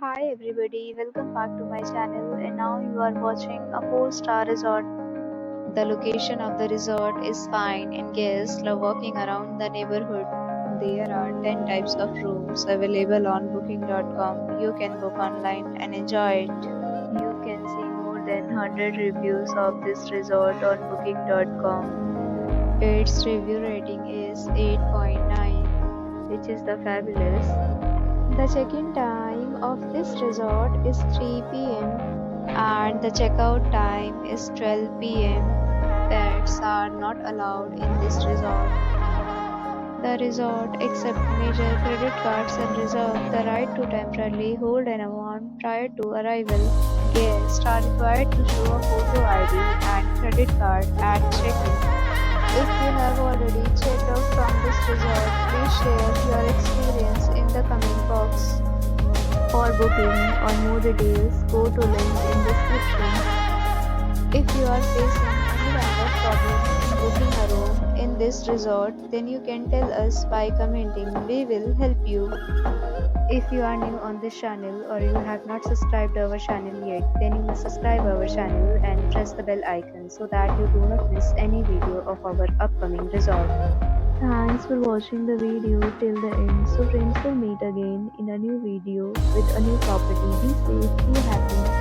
Hi everybody, welcome back to my channel and now you are watching a 4-star resort. The location of the resort is fine and guests love walking around the neighborhood. There are 10 types of rooms available on booking.com. You can book online and enjoy it. You can see more than 100 reviews of this resort on booking.com. Its review rating is 8.9, which is the fabulous. The check-in time of this resort is 3 p.m. and the checkout time is 12 p.m. Pets are not allowed in this resort. The resort accepts major credit cards and reserves the right to temporarily hold an amount prior to arrival. Guests are required to show a photo ID and credit card at check-in. If you have already checked out from this resort, please share your experience in the comment box. For booking or more details, go to link in description. If you are facing any kind of problem in booking a room in this resort, then you can tell us by commenting. We will help you. If you are new on this channel or you have not subscribed our channel yet, then you must subscribe our channel and press the bell icon so that you do not miss any video of our upcoming resort. Thanks for watching the video till the end. So friends, will meet again in a new video with a new property. Be safe, be happy.